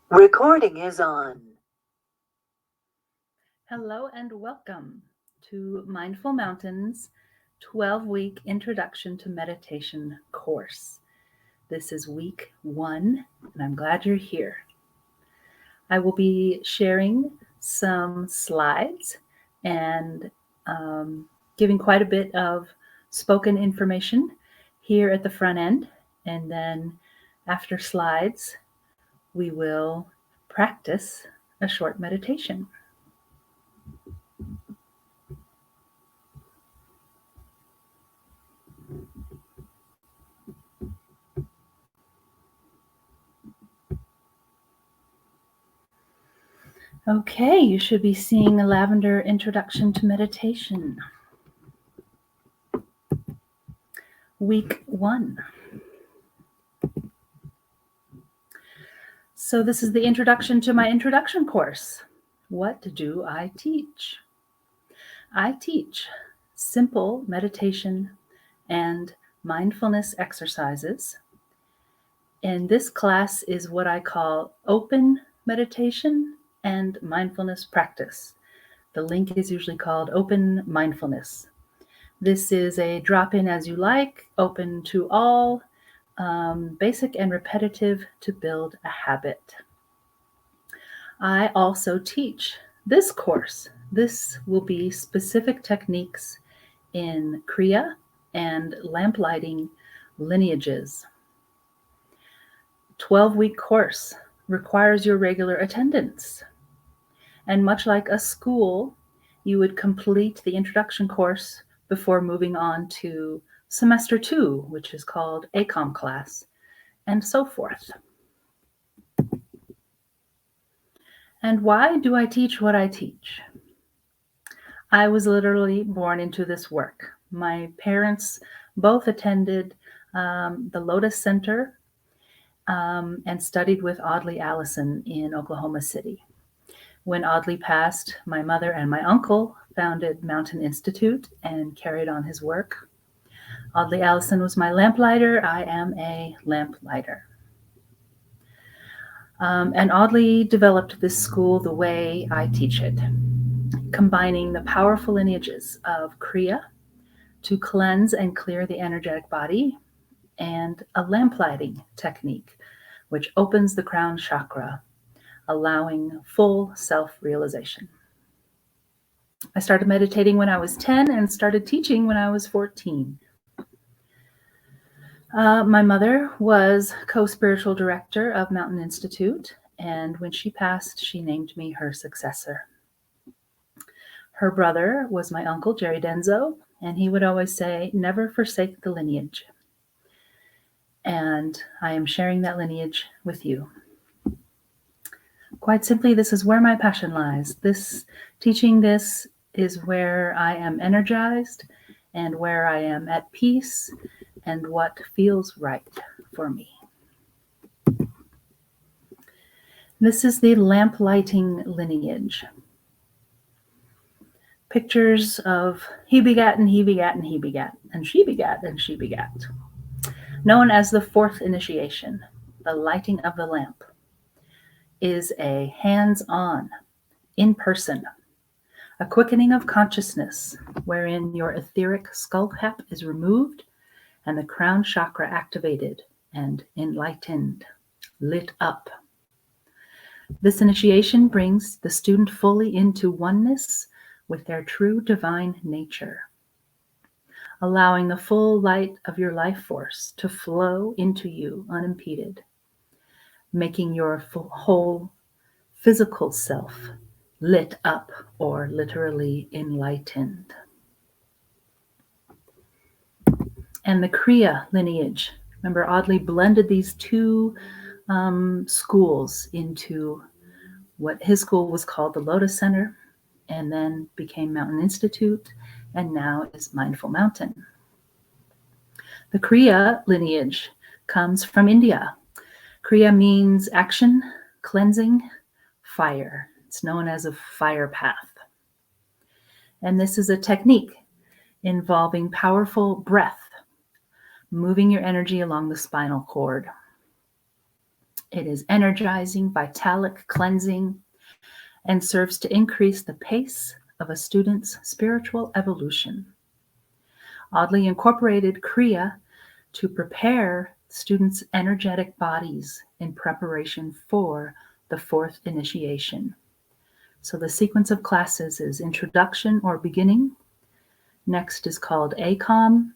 Recording is on. Hello and welcome to Mindful Mountain's 12-week Introduction to Meditation course. This is week 1, and I'm glad you're here. I will be sharing some slides and giving quite a bit of spoken information here at the front end, and then after slides, we will practice a short meditation. Okay, you should be seeing a lavender introduction to meditation. Week 1. So this is the introduction to my introduction course. What do I teach? I teach simple meditation and mindfulness exercises. And this class is what I call open meditation and mindfulness practice. The link is usually called Open Mindfulness. This is a drop-in as you like, open to all, basic and repetitive to build a habit. I also teach this course. This will be specific techniques in Kriya and Lamplighting lineages. 12-week course requires your regular attendance. And much like a school, you would complete the introduction course before moving on to semester 2, which is called ACOM class, and so forth. And why do I teach what I teach? I was literally born into this work. My parents both attended the Lotus Center and studied with Audley Allison in Oklahoma City. When Audley passed, my mother and my uncle founded Mountain Institute and carried on his work. Audley Allison was my lamplighter. I am a lamplighter. And Audley developed this school the way I teach it, combining the powerful lineages of Kriya to cleanse and clear the energetic body, and a lamplighting technique, which opens the crown chakra, allowing full self-realization. I started meditating when I was 10 and started teaching when I was 14. My mother was co-spiritual director of Mountain Institute, and when she passed, she named me her successor. Her brother was my uncle, Jerry Denzo, and he would always say, never forsake the lineage. And I am sharing that lineage with you. Quite simply, this is where my passion lies. Teaching this is where I am energized and where I am at peace and what feels right for me. This is the lamplighting lineage. Pictures of he begat and he begat and he begat, and she begat and she begat. Known as the 4th initiation, the lighting of the lamp, is a hands-on, in-person, a quickening of consciousness wherein your etheric skull cap is removed and the crown chakra activated and enlightened, lit up. This initiation brings the student fully into oneness with their true divine nature, allowing the full light of your life force to flow into you unimpeded, making your whole physical self lit up or literally enlightened. And the Kriya lineage. Remember, Audley blended these two schools into what his school was called the Lotus Center, and then became Mountain Institute, and now is Mindful Mountain. The Kriya lineage comes from India. Kriya means action, cleansing, fire. It's known as a fire path. And this is a technique involving powerful breath, moving your energy along the spinal cord. It is energizing, vitalic, cleansing, and serves to increase the pace of a student's spiritual evolution. Audley incorporated Kriya to prepare students' energetic bodies in preparation for the fourth initiation. So the sequence of classes is introduction or beginning. Next is called ACOM.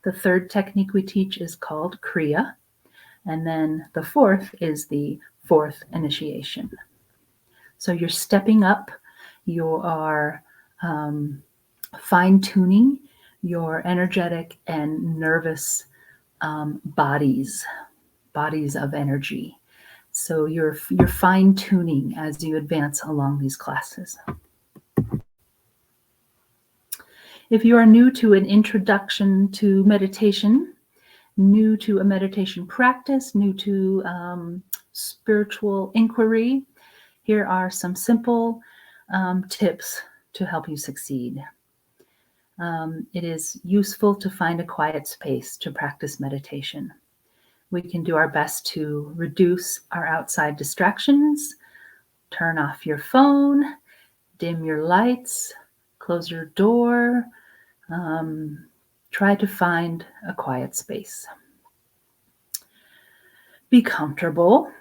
The third technique we teach is called Kriya. And then the fourth is the fourth initiation. So you're stepping up, you are fine-tuning your energetic and nervous bodies of energy. So you're fine-tuning as you advance along these classes. If you are new to an introduction to meditation, new to a meditation practice, new to spiritual inquiry, here are some simple tips to help you succeed. It is useful to find a quiet space to practice meditation. We can do our best to reduce our outside distractions, turn off your phone, dim your lights, close your door. Try to find a quiet space. Be comfortable.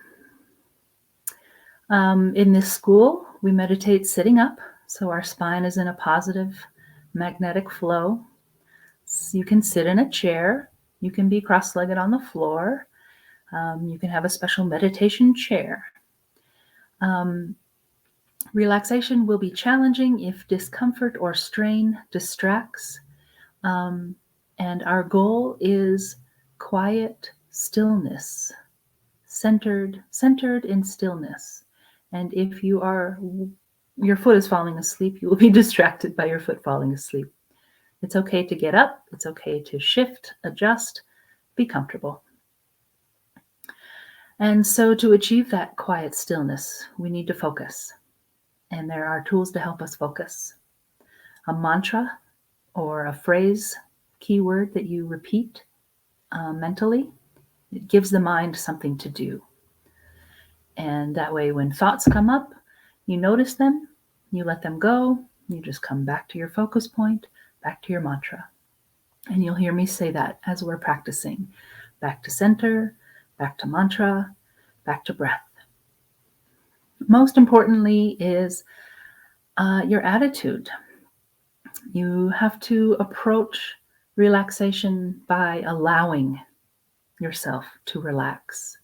In this school, we meditate sitting up, so our spine is in a positive magnetic flow. So you can sit in a chair. You can be cross-legged on the floor. You can have a special meditation chair. Relaxation will be challenging if discomfort or strain distracts. And our goal is quiet stillness, centered in stillness. And if your foot is falling asleep, you will be distracted by your foot falling asleep. It's okay to get up. It's okay to shift, adjust, be comfortable. And so to achieve that quiet stillness, we need to focus. And there are tools to help us focus. A mantra or a phrase, keyword that you repeat mentally, it gives the mind something to do. And that way, when thoughts come up, you notice them, you let them go, you just come back to your focus point, back to your mantra. And you'll hear me say that as we're practicing. Back to center, back to mantra, back to breath. Most importantly is your attitude. You have to approach relaxation by allowing yourself to relax.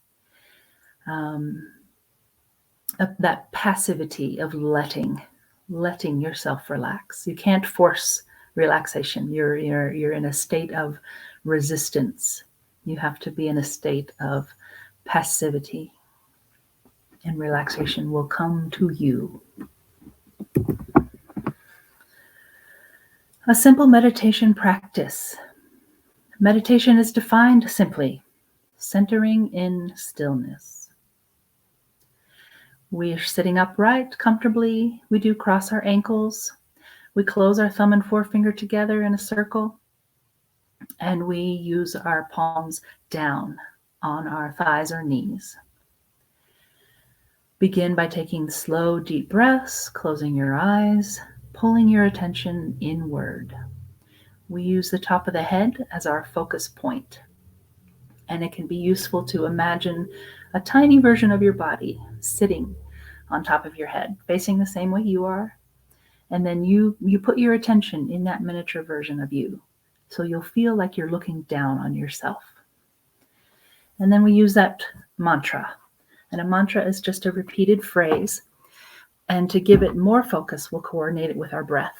That passivity of letting yourself relax. You can't force relaxation. You're in a state of resistance. You have to be in a state of passivity, and relaxation will come to you. A simple meditation practice. Meditation is defined simply, centering in stillness. We are sitting upright comfortably. We do cross our ankles. We close our thumb and forefinger together in a circle. And we use our palms down on our thighs or knees. Begin by taking slow, deep breaths, closing your eyes, pulling your attention inward. We use the top of the head as our focus point. And it can be useful to imagine a tiny version of your body sitting on top of your head, facing the same way you are. And then you put your attention in that miniature version of you. So you'll feel like you're looking down on yourself. And then we use that mantra. And a mantra is just a repeated phrase. And to give it more focus, we'll coordinate it with our breath.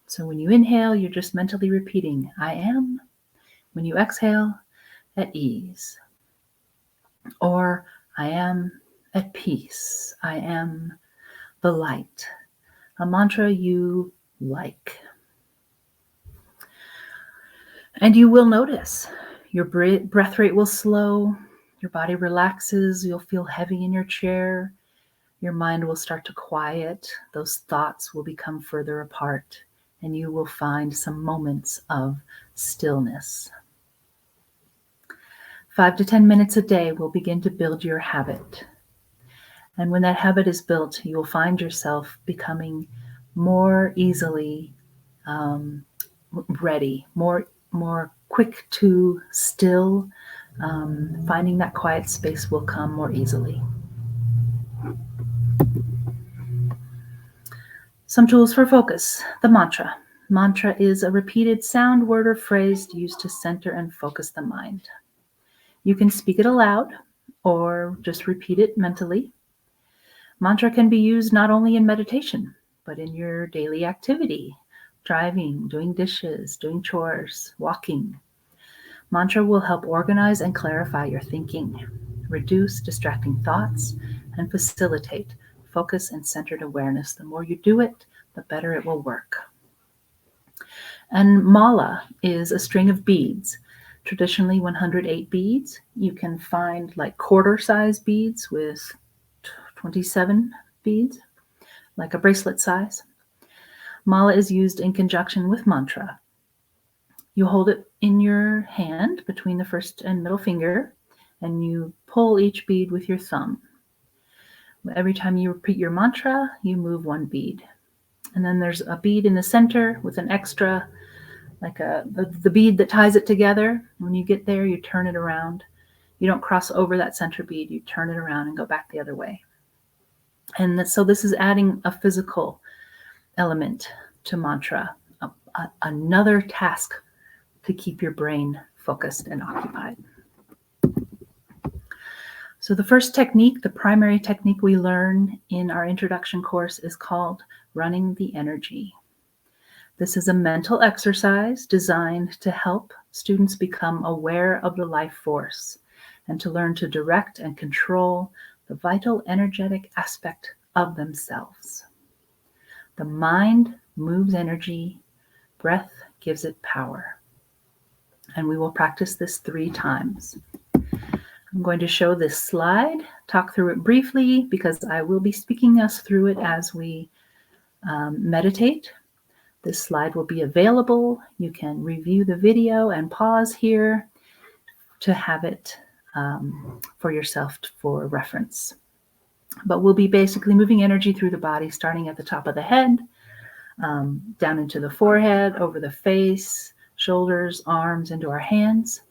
So when you inhale, you're just mentally repeating, I am. When you exhale, at ease. Or I am at peace. I am the light. A mantra you like. And you will notice your breath rate will slow. Your body relaxes. You'll feel heavy in your chair. Your mind will start to quiet. Those thoughts will become further apart, and you will find some moments of stillness. 5 to 10 minutes a day will begin to build your habit. And when that habit is built, you will find yourself becoming more easily ready, more quick to still. Finding that quiet space will come more easily. Some tools for focus. The mantra. Mantra is a repeated sound, word, or phrase used to center and focus the mind. You can speak it aloud or just repeat it mentally. Mantra can be used not only in meditation, but in your daily activity, driving, doing dishes, doing chores, walking. Mantra will help organize and clarify your thinking, reduce distracting thoughts, and facilitate focus and centered awareness. The more you do it, the better it will work. And mala is a string of beads, traditionally 108 beads. You can find like quarter-size beads with 27 beads, like a bracelet size. Mala is used in conjunction with mantra. You hold it in your hand between the first and middle finger, and you pull each bead with your thumb. Every time you repeat your mantra, you move one bead. And then there's a bead in the center with an extra, like the bead that ties it together. When you get there, you turn it around. You don't cross over that center bead. You turn it around and go back the other way. And so this is adding a physical element to mantra, another task to keep your brain focused and occupied. So the first technique, the primary technique we learn in our introduction course is called running the energy. This is a mental exercise designed to help students become aware of the life force and to learn to direct and control the vital energetic aspect of themselves. The mind moves energy, breath gives it power. And we will practice this 3 times. I'm going to show this slide, talk through it briefly because I will be speaking us through it as we meditate. This slide will be available. You can review the video and pause here to have it for yourself for reference. But we'll be basically moving energy through the body, starting at the top of the head, down into the forehead, over the face, shoulders, arms, into our hands.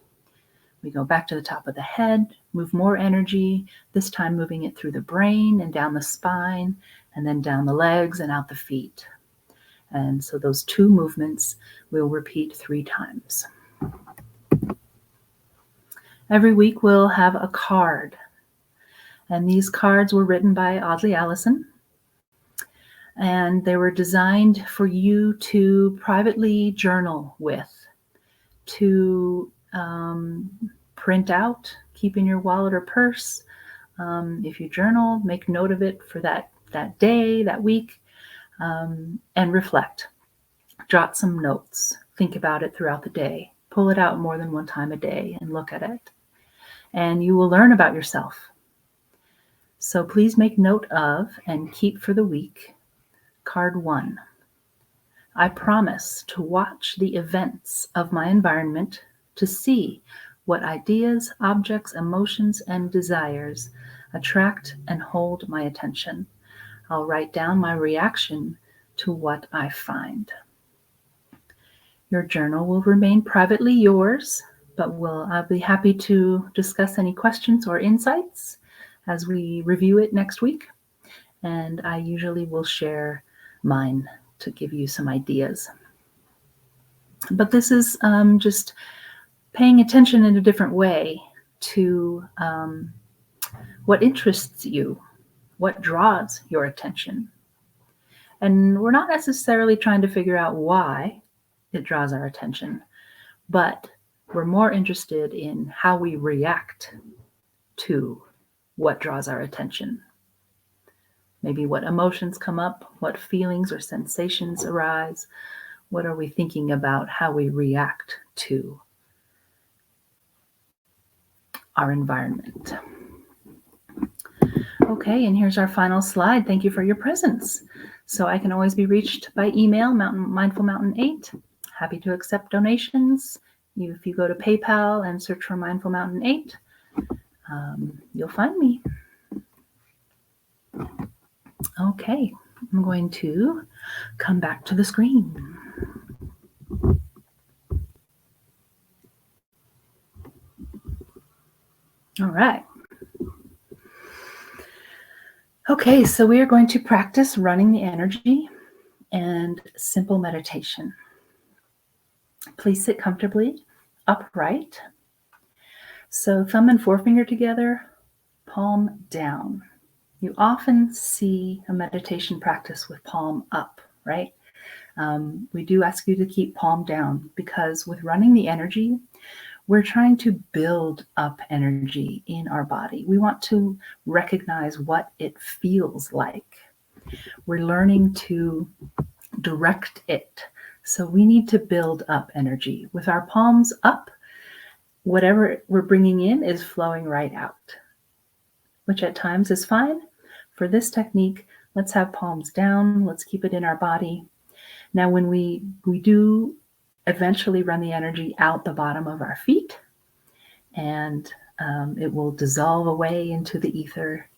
We go back to the top of the head, move more energy, this time moving it through the brain and down the spine, and then down the legs and out the feet. And so those 2 movements we'll repeat 3 times. Every week we'll have a card. And these cards were written by Audley Allison. And they were designed for you to privately journal with, to print out, keep in your wallet or purse. If you journal, make note of it for that day, that week, and reflect. Jot some notes. Think about it throughout the day. Pull it out more than one time a day and look at it. And you will learn about yourself. So please make note of and keep for the week. Card 1. I promise to watch the events of my environment to see what ideas, objects, emotions, and desires attract and hold my attention. I'll write down my reaction to what I find. Your journal will remain privately yours, but I'll be happy to discuss any questions or insights as we review it next week. And I usually will share mine to give you some ideas. But this is just paying attention in a different way to what interests you, what draws your attention. And we're not necessarily trying to figure out why it draws our attention, but we're more interested in how we react to what draws our attention. Maybe what emotions come up, what feelings or sensations arise, what are we thinking about how we react to our environment. Okay, and here's our final slide. Thank you for your presence. So I can always be reached by email, mindfulmountain8. Happy to accept donations If you go to PayPal and search for Mindful Mountain 8, you'll find me. Okay, I'm going to come back to the screen. All right. Okay, so we are going to practice running the energy and simple meditation. Please sit comfortably, upright. So thumb and forefinger together, palm down. You often see a meditation practice with palm up, right? We do ask you to keep palm down because with running the energy, we're trying to build up energy in our body. We want to recognize what it feels like. We're learning to direct it. So we need to build up energy. With our palms up, whatever we're bringing in is flowing right out, which at times is fine. For this technique, let's have palms down. Let's keep it in our body. Now, when we do eventually run the energy out the bottom of our feet, and it will dissolve away into the ether.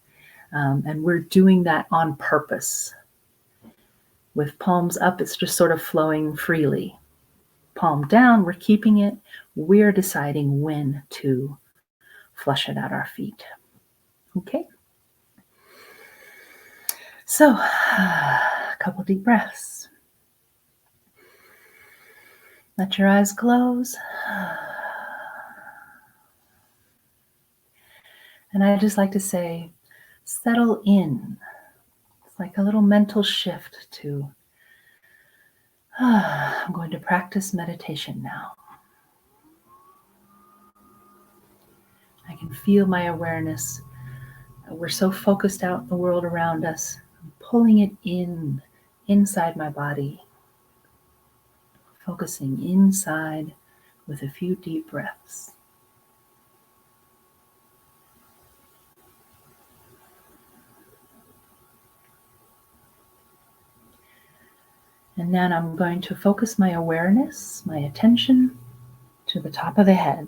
And we're doing that on purpose. With palms up, it's just sort of flowing freely. Palm down, we're keeping it. We're deciding when to flush it out our feet. Okay. So, a couple deep breaths. Let your eyes close. And I just like to say, settle in. It's like a little mental shift to, I'm going to practice meditation now. I can feel my awareness. We're so focused out in the world around us. I'm pulling it inside my body. Focusing inside with a few deep breaths. And then I'm going to focus my awareness, my attention to the top of the head.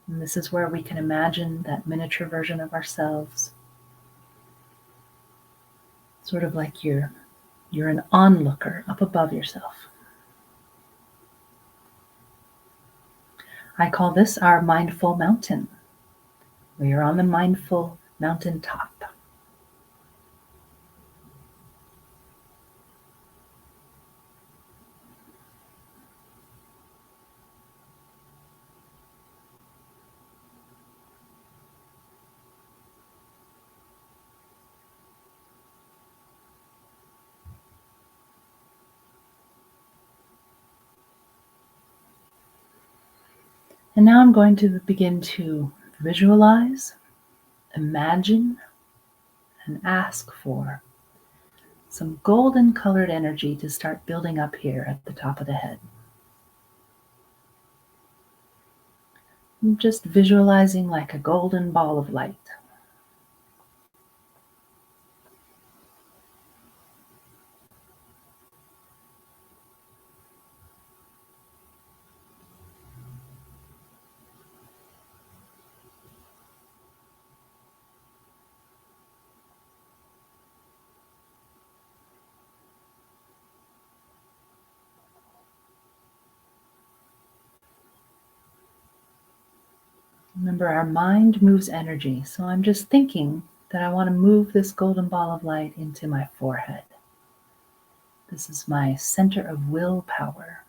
And this is where we can imagine that miniature version of ourselves. Sort of like you're an onlooker up above yourself. I call this our mindful mountain. We are on the mindful mountaintop. And now I'm going to begin to visualize, imagine, and ask for some golden colored energy to start building up here at the top of the head. I'm just visualizing like a golden ball of light. Remember, our mind moves energy, so I'm just thinking that I want to move this golden ball of light into my forehead. This is my center of willpower.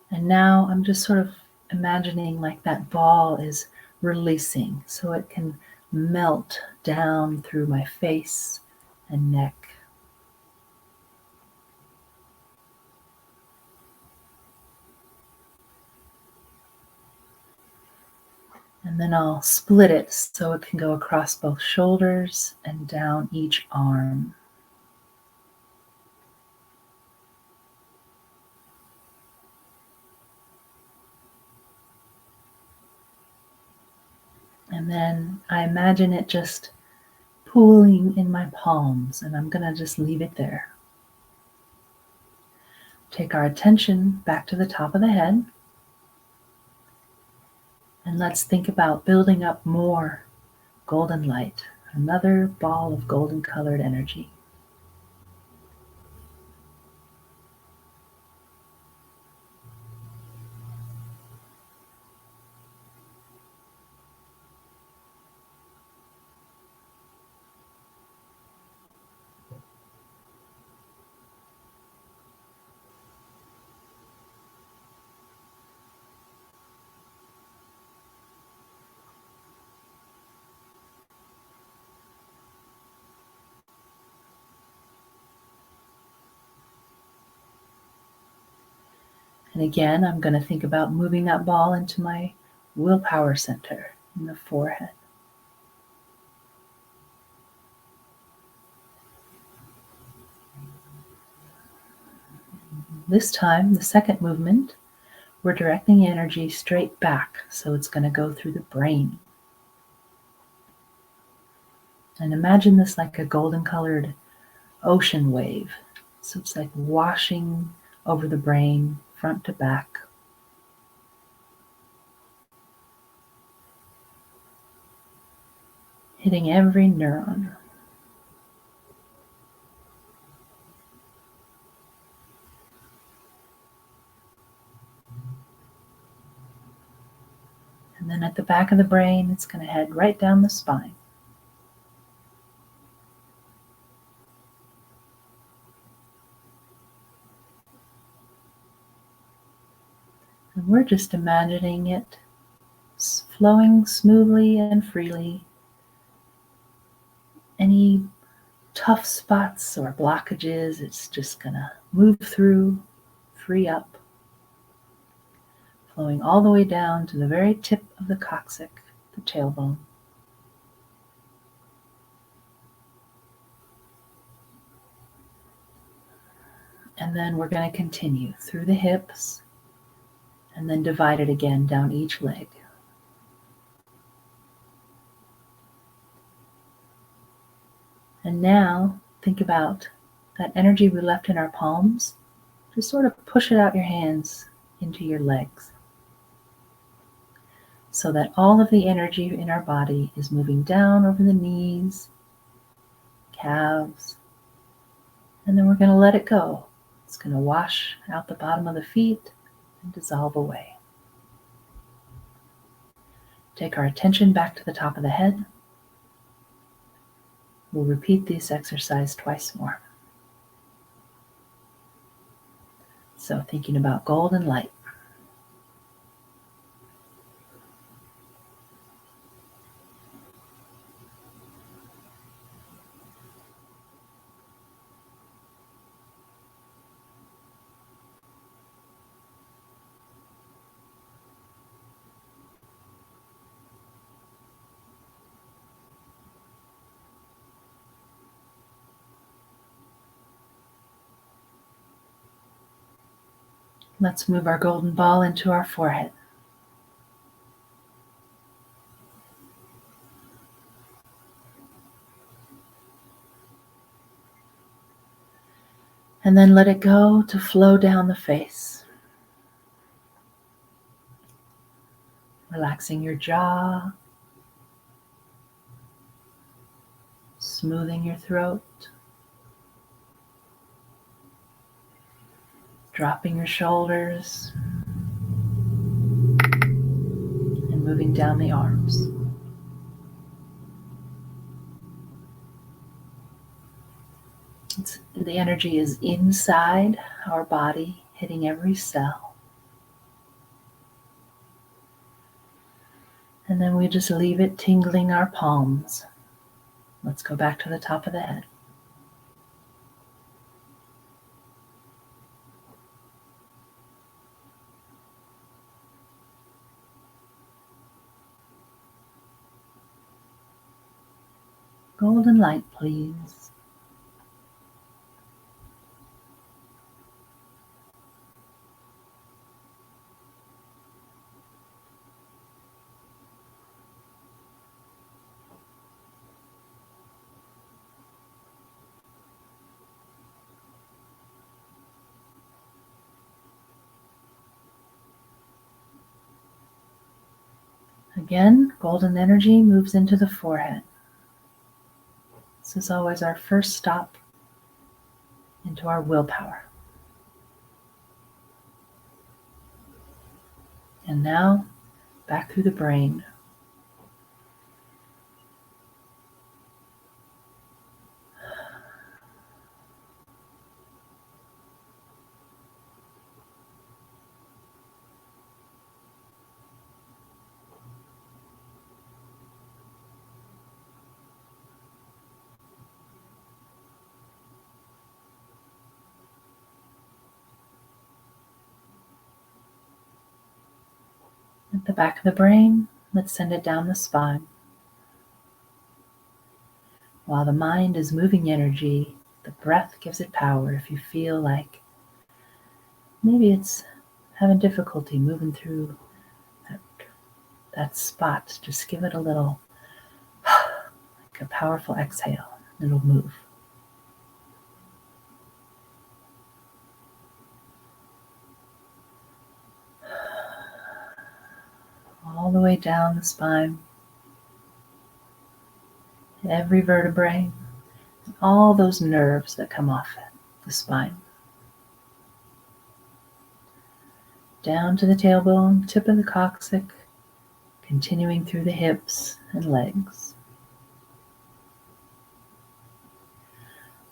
And now I'm just sort of imagining like that ball is releasing so it can melt down through my face and neck. And then I'll split it so it can go across both shoulders and down each arm. And And then I imagine it just pooling in my palms, and I'm going to just leave it there. Take our attention back to the top of the head, and let's think about building up more golden light, another ball of golden colored energy. And again, I'm going to think about moving that ball into my willpower center in the forehead. This time, the second movement, we're directing energy straight back, so it's going to go through the brain. And imagine this like a golden colored ocean wave. So it's like washing over the brain, front to back. Hitting every neuron. And then at the back of the brain, it's going to head right down the spine. And we're just imagining it flowing smoothly and freely. Any tough spots or blockages, it's just going to move through, free up, flowing all the way down to the very tip of the coccyx, the tailbone. And then we're going to continue through the hips and then divide it again down each leg. And now think about that energy we left in our palms. Just sort of push it out your hands into your legs so that all of the energy in our body is moving down over the knees, calves, and then we're going to let it go. It's going to wash out the bottom of the feet and dissolve away. Take our attention back to the top of the head. We'll repeat this exercise twice more. So thinking about golden light. Let's move our golden ball into our forehead. And then let it go to flow down the face. Relaxing your jaw, smoothing your throat, dropping your shoulders, and moving down the arms. The energy is inside our body, hitting every cell. And then we just leave it tingling our palms. Let's go back to the top of the head. Golden light, please. Again, golden energy moves into the forehead. This is always our first stop into our willpower. And now, back through the brain. At the back of the brain, let's send it down the spine. While the mind is moving energy, the breath gives it power. If you feel like maybe it's having difficulty moving through that spot, just give it a little, like a powerful exhale. It'll move. All the way down the spine, every vertebrae, all those nerves that come off the spine. Down to the tailbone, tip of the coccyx, continuing through the hips and legs.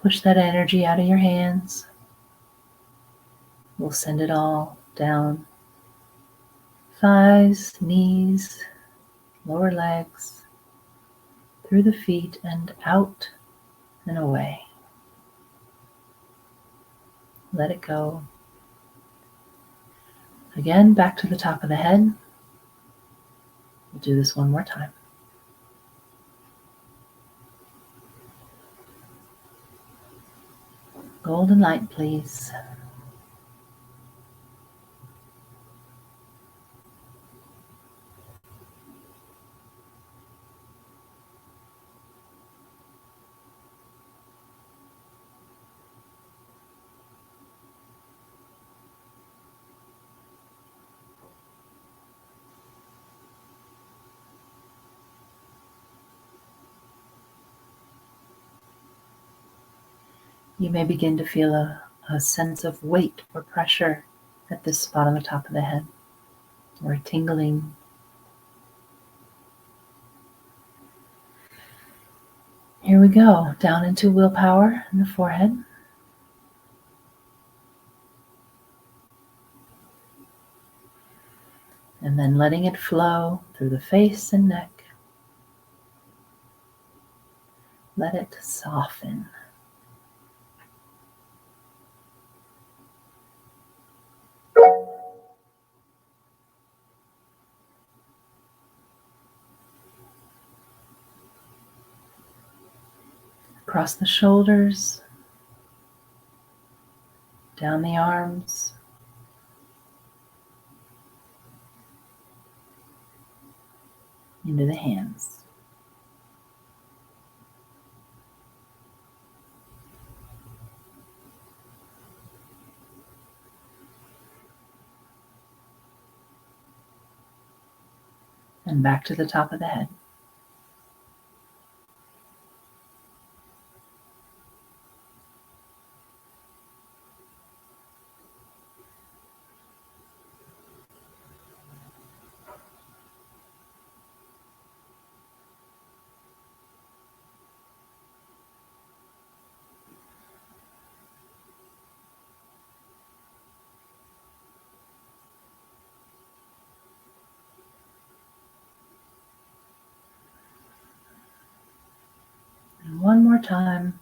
Push that energy out of your hands. We'll send it all down. Thighs, knees, lower legs, through the feet and out and away. Let it go. Again, back to the top of the head. We'll do this one more time. Golden light, please. You may begin to feel a sense of weight or pressure at this spot on the top of the head, or a tingling. Here we go, down into willpower in the forehead. And then letting it flow through the face and neck. Let it soften. Across the shoulders, down the arms, into the hands. And back to the top of the head. And one more time,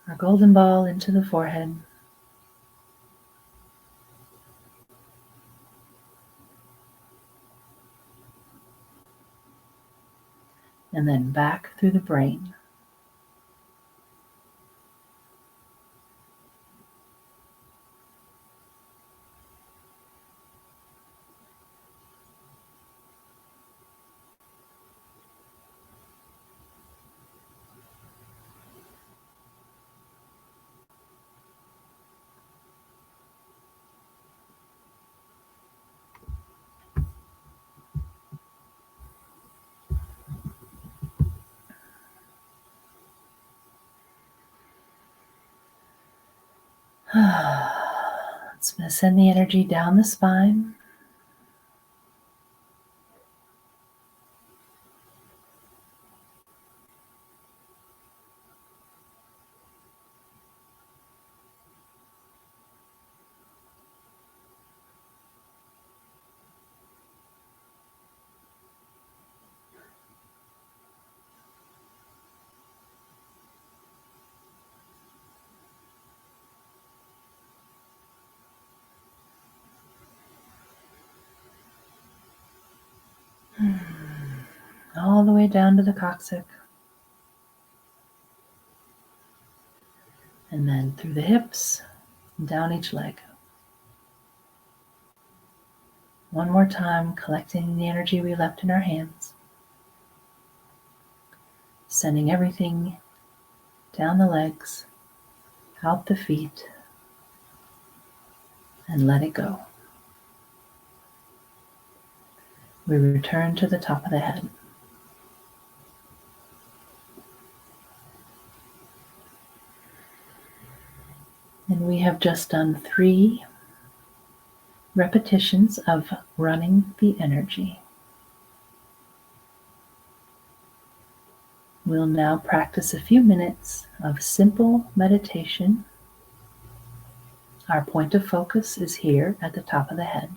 our golden ball into the forehead. And then back through the brain. It's going to send the energy down the spine. All the way down to the coccyx. And then through the hips, and down each leg. One more time, collecting the energy we left in our hands. Sending everything down the legs, out the feet, and let it go. We return to the top of the head. And we have just done 3 repetitions of running the energy. We'll now practice a few minutes of simple meditation. Our point of focus is here at the top of the head.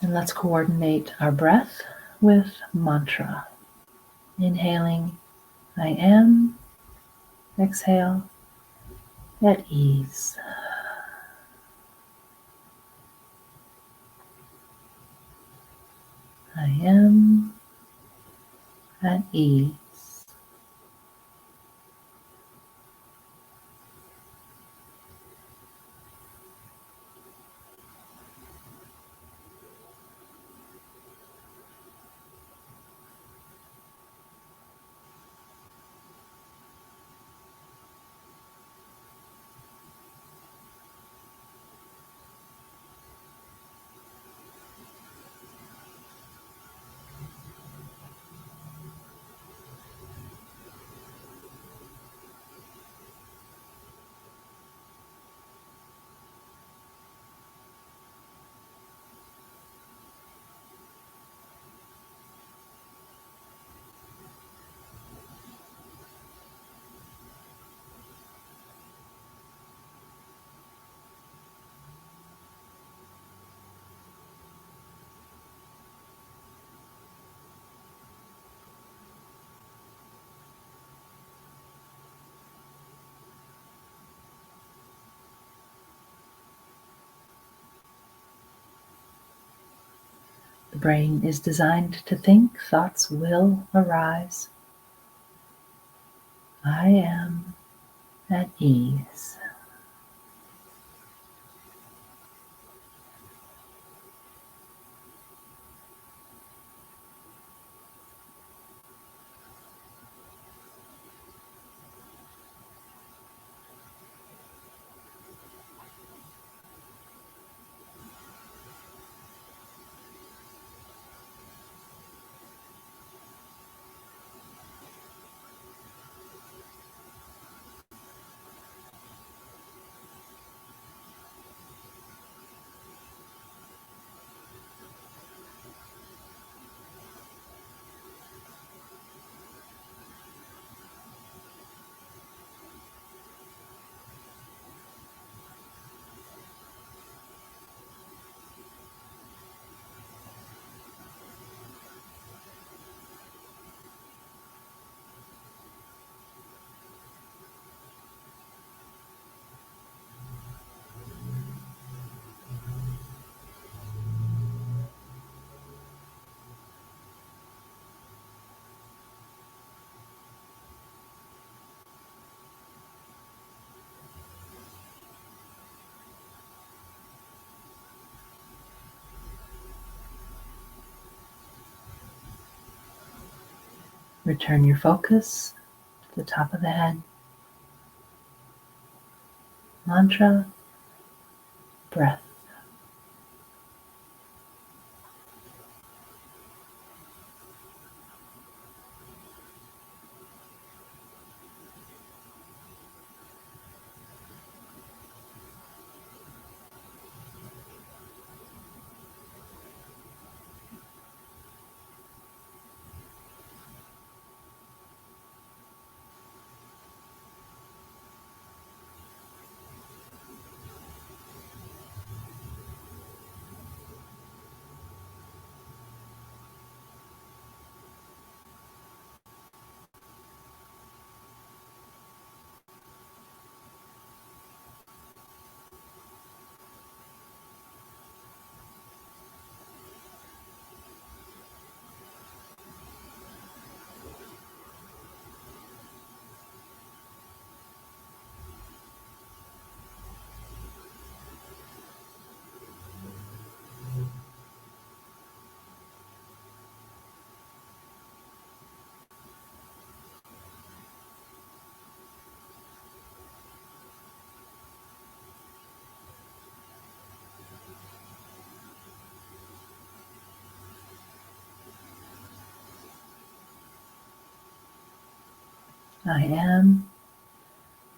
And let's coordinate our breath with mantra. Inhaling, I am. Exhale, at ease. I am at ease. The brain is designed to think, thoughts will arise. I am at ease. Return your focus to the top of the head. Mantra, breath. I am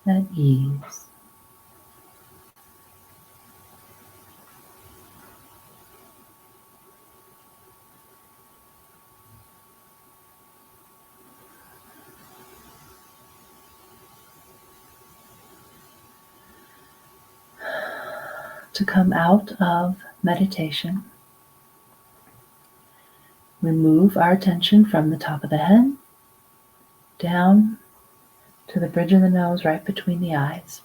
at ease. To come out of meditation, we move our attention from the top of the head down to the bridge of the nose, right between the eyes.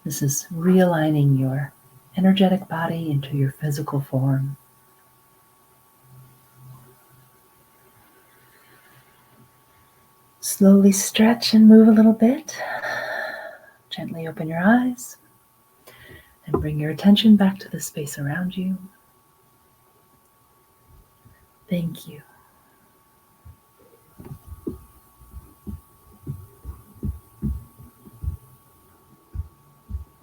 This is realigning your energetic body into your physical form. Slowly stretch and move a little bit. Gently open your eyes and bring your attention back to the space around you. Thank you.